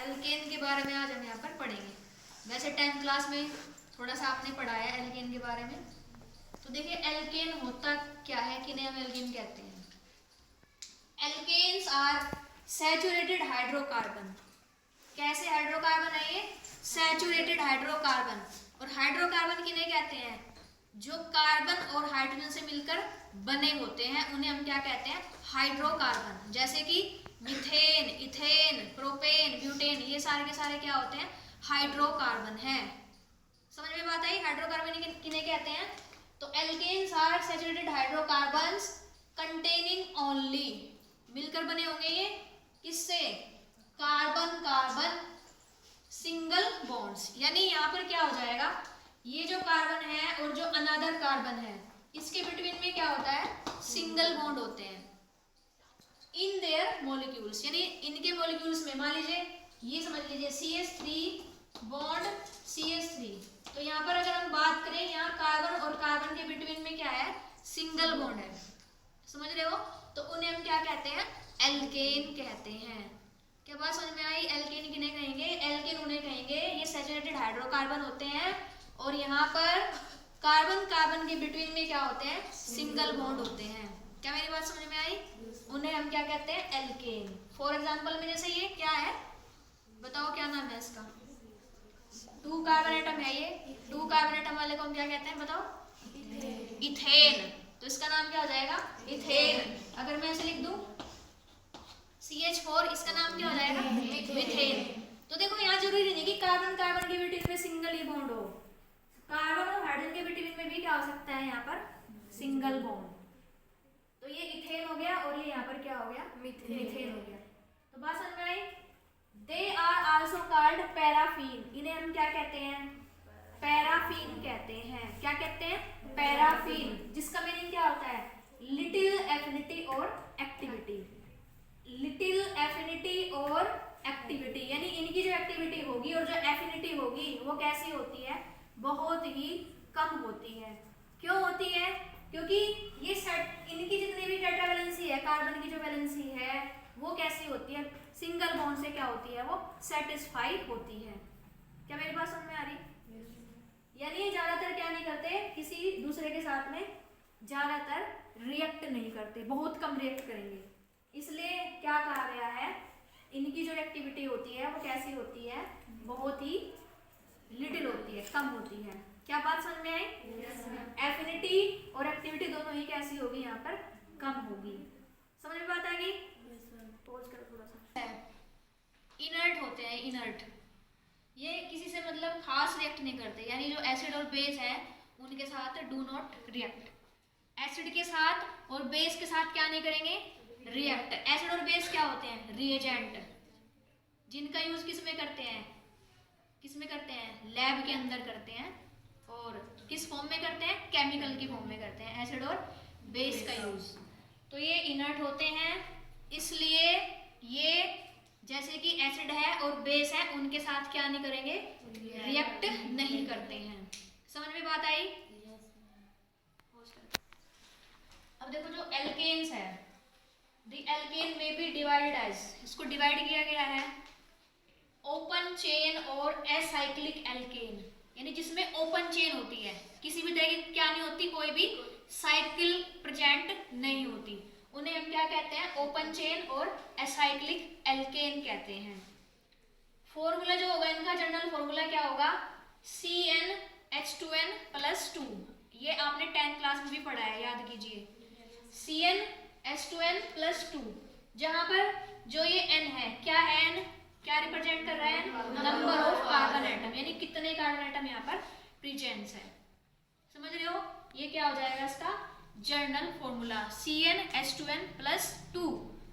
Alkene के बारे में आज हम यहाँ पर पढ़ेंगे। वैसे 10th क्लास में थोड़ा सा आपने पढ़ा है एल्केन के बारे में। तो देखिए एल्केन होता क्या है, किन्हें हम एल्केन कहते हैं। Alkanes are saturated hydrocarbon. कैसे हाइड्रोकार्बन है ये? Saturated hydrocarbon. और हाइड्रोकार्बन किन्हें कहते हैं? जो कार्बन और हाइड्रोजन से मिलकर बने होते हैं उन्हें हम क्या कहते हैं? हाइड्रोकार्बन। जैसे कि मीथेन, इथेन, प्रोपेन, ब्यूटेन, ये सारे के सारे क्या होते हैं? हाइड्रोकार्बन हैं। समझ में बात आई? हाइड्रोकार्बन किन्हें कहते हैं? तो alkanes are saturated hydrocarbons containing only, मिलकर बने होंगे ये किससे? Carbon carbon single bonds. यानी यहाँ पर क्या हो जाएगा, ये जो कार्बन है और जो अनदर कार्बन है इसके बिटवीन में क्या होता है? सिंगल बॉन्ड होते हैं इन देयर मॉलिक्यूल्स। यानी इनके मॉलिक्यूल्स में मान लीजिए ये समझ लीजिए CH3 बॉन्ड CH3। तो यहाँ पर अगर हम बात करें, यहाँ कार्बन और कार्बन के बिटवीन में क्या है? सिंगल बॉन्ड है। समझ रहे हो? तो उन्हें हम क्या कहते हैं? एल्केन कहते हैं। क्या बात समझ में आई? एल्केन किन्हें कहेंगे? एल्केन उन्हें कहेंगे ये सैचुरेटेड हाइड्रोकार्बन होते हैं और यहाँ पर कार्बन कार्बन के बिटवीन में क्या होते हैं? सिंगल बॉन्ड होते हैं। क्या मेरी बात समझ में आई? उन्हें हम क्या कहते हैं? एल्केन। फॉर एग्जांपल में जैसे ये क्या है, बताओ क्या नाम है इसका? 2 कार्बन एटम है ये। 2 कार्बन एटम वाले को हम क्या कहते हैं बताओ? इथेन। तो इसका नाम क्या हो जाएगा? इथेन। अगर मैं ऐसे लिख दूं CH4, इसका नाम क्या हो जाएगा? मीथेन। तो देखो यहाँ जरूरी नहीं कि कार्बन कार्बन के बिटवीन में सिंगल ही बॉन्ड हो, कार्बन और हाइड्रोजन के बिटवीन में भी क्या हो सकता है? यहाँ पर सिंगल बॉन्ड। तो ये इथेन हो गया और ये यहाँ पर क्या हो गया? मीथेन हो गया। तो बात समझ में आई? They are also called paraffin. इन्हें हम क्या कहते हैं? पैराफिन कहते हैं। क्या कहते हैं? पैराफिन। जिसका मीनिंग क्या होता है? लिटिल एफिनिटी और एक्टिविटी। लिटिल एफिनिटी और एक्टिविटी, यानी इनकी जो एक्टिविटी होगी और जो एफिनिटी होगी वो कैसी होती है? बहुत ही कम होती है। क्यों होती है? क्योंकि ये इनकी जितनी भी टेट्रा वैलेंसी है, कार्बन की जो वैलेंसी है वो कैसी होती है? सिंगल बॉन्ड से क्या होती है? वो सेटिस्फाई होती है। क्या मेरी बात समझ में आ रही? यानी ज्यादातर क्या नहीं करते, किसी दूसरे के साथ में ज्यादातर रिएक्ट नहीं करते, बहुत कम रिएक्ट करेंगे। इसलिए क्या कहा गया है? इनकी जो एक्टिविटी होती है वो कैसी होती है? बहुत ही लिटिल होती है, कम होती है। क्या बात समझ में आई? एफिनिटी और एक्टिविटी दोनों ही कैसी होगी? यहाँ पर कम होगी। समझ में बात आ गई? पॉज करो थोड़ा सा। इनर्ट होते हैं, इनर्ट। ये किसी से मतलब खास रिएक्ट नहीं करते, यानी जो एसिड और बेस है उनके साथ डू नॉट रिएक्ट। एसिड के साथ और बेस के साथ क्या नहीं करेंगे? रिएक्ट। एसिड और बेस क्या होते हैं? रिएजेंट, जिनका यूज किस में करते हैं? किस में करते हैं? लैब के अंदर करते हैं। और किस फॉर्म में करते हैं? केमिकल की फॉर्म में करते हैं एसिड और बेस का यूज। तो ये इनर्ट होते हैं, इसलिए ये जैसे कि एसिड है और बेस है उनके साथ क्या नहीं करेंगे? रिएक्ट नहीं करते हैं। समझ में बात आई? अब देखो जो एल्केन्स है, द एल्केन में बी डिवाइडेड एज, इसको डिवाइड किया गया है ओपन चेन और एसाइक्लिक एल्केन। यानी जिसमें ओपन चेन होती है, किसी भी तरह की क्या नहीं होती? कोई भी साइकिल प्रेजेंट नहीं होती, उन्हें हम क्या कहते हैं? ओपन चेन और एसाइक्लिक एल्केन कहते हैं। फॉर्मूला जो होगा इनका, जनरल फॉर्मूला क्या होगा? CnH2n+2। ये आपने 10th क्लास में भी पढ़ा है, याद कीजिए। CnH2n+2, जहां पर जो ये n है, क्या है? n क्या रिप्रेजेंट कर रहा है? नंबर ऑफ कार्बन एटम, यानी कितने कार्बन एटम यहाँ पर प्रेजेंट है। समझ रहे हो? ये क्या हो जाएगा इसका journal formula? CnH2n+2।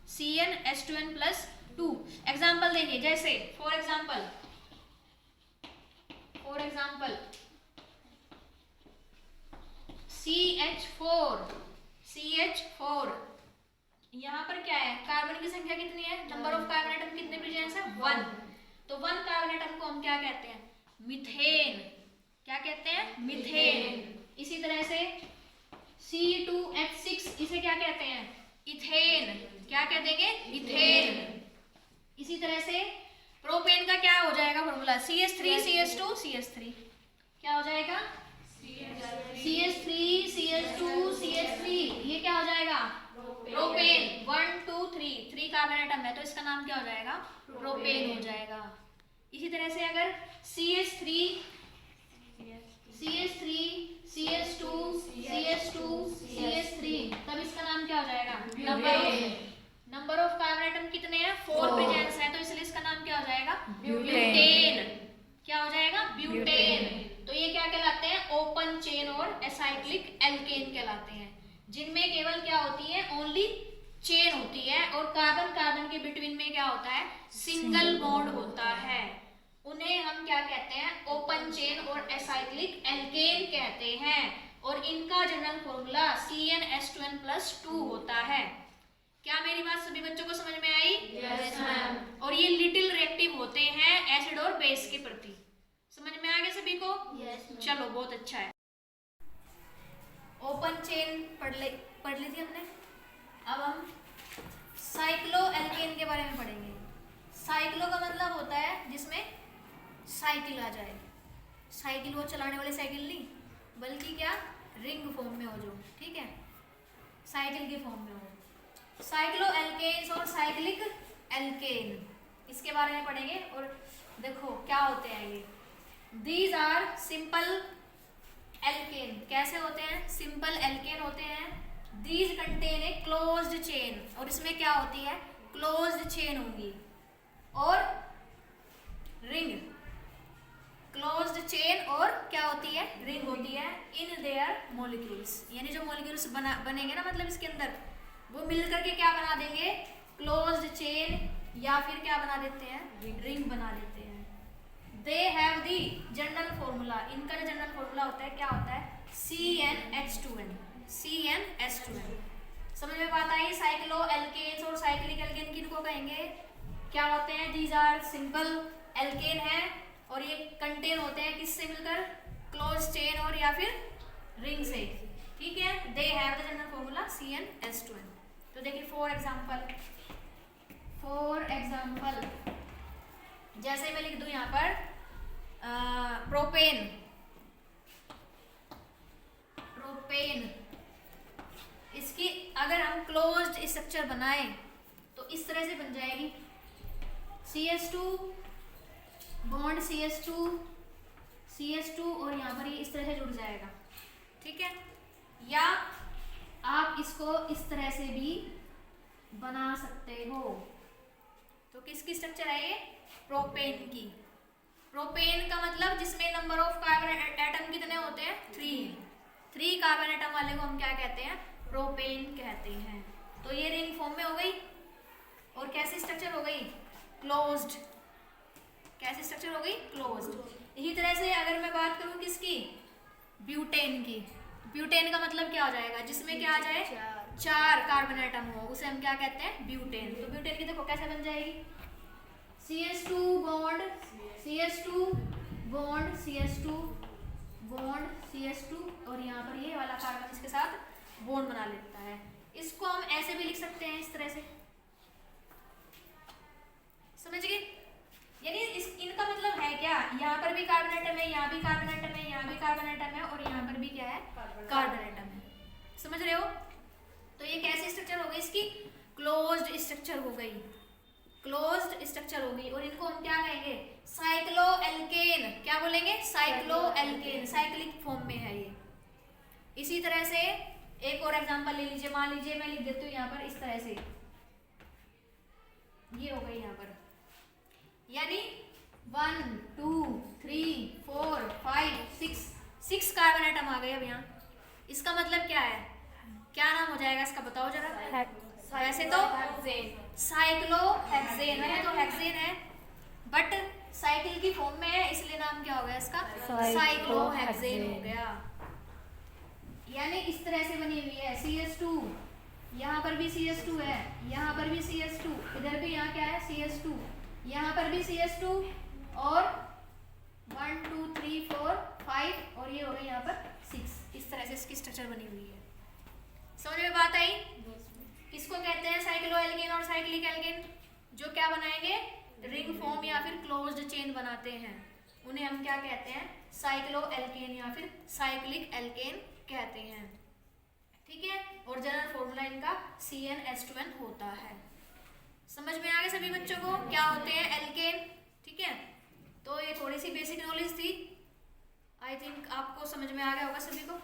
CnH2n+2। Example देखिए, जैसे फॉर एग्जाम्पल CH4 यहाँ पर क्या है? कार्बन की संख्या कितनी है? नंबर ऑफ कार्बन एटम कितने प्रेजेंट है? 1। तो 1 कार्बन एटम को हम क्या कहते हैं? मीथेन। क्या कहते हैं? मीथेन। इसी तरह से C2H6, इसे क्या कहते हैं? इथेन। क्या कह देंगे? इथेन। इसी तरह से प्रोपेन CH3 CH2 CH3 क्या हो जाएगा CH3 CH2 CH3 ये क्या हो जाएगा प्रोपेन 1 2 3 कार्बन एटम है तो इसका नाम क्या हो जाएगा प्रोपेन हो जाएगा। इसी तरह से अगर CH3 CH3 CH2 CH2 CH3 तब इसका नाम क्या हो जाएगा नंबर ऑफ कार्बन एटम कितने हैं 4 प्रेजेंस है तो इसलिए इसका नाम क्या हो जाएगा ब्यूटेन। क्या हो जाएगा ब्यूटेन। तो ये क्या कहलाते हैं ओपन चेन और एसाइक्लिक एल्केन कहलाते हैं जिनमें केवल क्या होती है ओनली चेन होती है और कार्बन कार्बन के बिटवीन में क्या होता है सिंगल बॉन्ड होता है। उन्हें हम क्या कहते हैं ओपन चेन और एसाइक्लिक एल्केन कहते हैं और इनका जनरल फॉर्मूला CnH2n+2 होता है। क्या मेरी बात सभी बच्चों को समझ में आई? Yes ma'am. और ये लिटिल रिएक्टिव होते हैं एसिड और बेस के प्रति। समझ में आ गया सभी को? यस। चलो बहुत अच्छा है। ओपन चेन पढ़ ली थी हमने। अब हम साइक्लो एल्केन के बारे में पढ़ेंगे। साइक्लो का मतलब होता है जिसमें साइकिल आ जाए। साइकिल वो चलाने वाली साइकिल नहीं बल्कि क्या रिंग फॉर्म में हो जो, ठीक है, साइकिल के फॉर्म में हो। साइक्लो एल्केन्स और साइक्लिक एल्केन इसके बारे में पढ़ेंगे। और देखो क्या होते हैं ये। These are simple alkane. कैसे होते हैं? सिंपल एल्केन होते हैं। These contain a closed chain और इसमें क्या होती है क्लोज्ड चेन होगी और रिंग। क्लोज्ड चेन और क्या होती है रिंग होती है इन देयर मॉलिक्यूल्स। यानी जो मॉलिक्यूल्स बनेंगे ना मतलब इसके अंदर वो मिलकर के क्या बना देंगे क्लोज्ड चेन या फिर क्या बना देते हैं रिंग बना देते हैं। They have the general formula. इनका जो जनरल फॉर्मूला होता है क्या होता है CnH2n। CnH2n समझ में बात आई? साइक्लो एल्केन्स और साइक्लिक एल्केन किनको कहेंगे? क्या होते हैं? दीज आर सिंपल एल्केन है और ये कंटेन होते हैं किससे मिलकर क्लोज चेन और या फिर रिंग से, ठीक है। They have the general formula CnH2n। तो देखिए फॉर एग्जाम्पल जैसे मैं लिख दूं यहाँ पर प्रोपेन इसकी अगर हम क्लोज्ड स्ट्रक्चर बनाएं तो इस तरह से बन जाएगी CH2 बॉन्ड CH2 और यहाँ पर ये इस तरह से जुड़ जाएगा, ठीक है। या आप इसको इस तरह से भी बना सकते हो। तो किसकी स्ट्रक्चर है ये? प्रोपेन की। प्रोपेन का मतलब जिसमें नंबर ऑफ कार्बन एटम कितने होते हैं 3 कार्बन एटम वाले को हम क्या कहते हैं प्रोपेन कहते हैं। तो ये रिंग फॉर्म में हो गई और कैसी स्ट्रक्चर हो गई क्लोज्ड। कैसी स्ट्रक्चर हो गई क्लोज्ड। इसी तरह से अगर मैं बात करूं किसकी ब्यूटेन की। ब्यूटेन का मतलब क्या हो जाएगा जिसमें क्या आ जाए 4 कार्बन एटम हो उसे हम क्या कहते हैं ब्यूटेन। तो ब्यूटेन की देखो कैसे बन जाएगी CH2 bond CH2 bond CH2 bond CH2 और यहाँ पर ये वाला कार्बन इसके साथ बॉन्ड बना लेता है। इसको हम ऐसे भी लिख सकते हैं इस तरह से, समझ गए? यानी इनका मतलब है क्या यहाँ पर भी कार्बन एटम है यहाँ भी कार्बन एटम है यहाँ भी कार्बन एटम है और यहाँ पर भी क्या है कार्बन एटम है। समझ रहे हो? तो ये कैसी स्ट्रक्चर हो गई इसकी क्लोज्ड स्ट्रक्चर हो गई। क्लोज्ड स्ट्रक्चर हो गई और इनको हम क्या कहेंगे साइक्लो एल्केन। क्या बोलेंगे साइक्लो एल्केन। साइक्लिक फॉर्म में है ये। इसी तरह से एक और एग्जांपल ले लीजिए। मान लीजिए मैं लिख देती हूँ यहाँ पर इस तरह से, ये हो गई यहाँ पर, यानी 1 2 3 4 5 6 कार्बन एटम आ गए अब यहाँ। इसका मतलब क्या है? क्या नाम हो जाएगा इसका बताओ जरा। वैसे तो साइक्लोहेक्सेन है तो हेक्सेन है बट साइकिल की फॉर्म में है इसलिए नाम क्या हो गया इसका साइक्लोहेक्सेन हो गया। यानी इस तरह से बनी हुई है CH2, यहाँ पर भी CH2 है यहाँ पर भी CH2, इधर भी यहाँ क्या है CH2, यहाँ पर भी CH2 और 1 2 3 4 5 और ये हो गई यहाँ पर 6। इस तरह से इसकी स्ट्रक्चर बनी हुई है। समझ में बात आई? किसको कहते हैं साइक्लो एल्केन और साइक्लिक एल्केन? जो क्या बनाएंगे रिंग फॉर्म या फिर क्लोज्ड चेन बनाते हैं। उन्हें हम क्या कहते हैं, साइक्लो एल्केन या फिर साइक्लिक एल्केन कहते हैं। ठीक है, और जनरल फॉर्मूला इनका CnH2n होता है। समझ में आ गया सभी बच्चों को क्या होते हैं एल्केन। ठीक है, तो ये थोड़ी सी बेसिक नॉलेज थी, आई थिंक आपको समझ में आ गया होगा सभी को।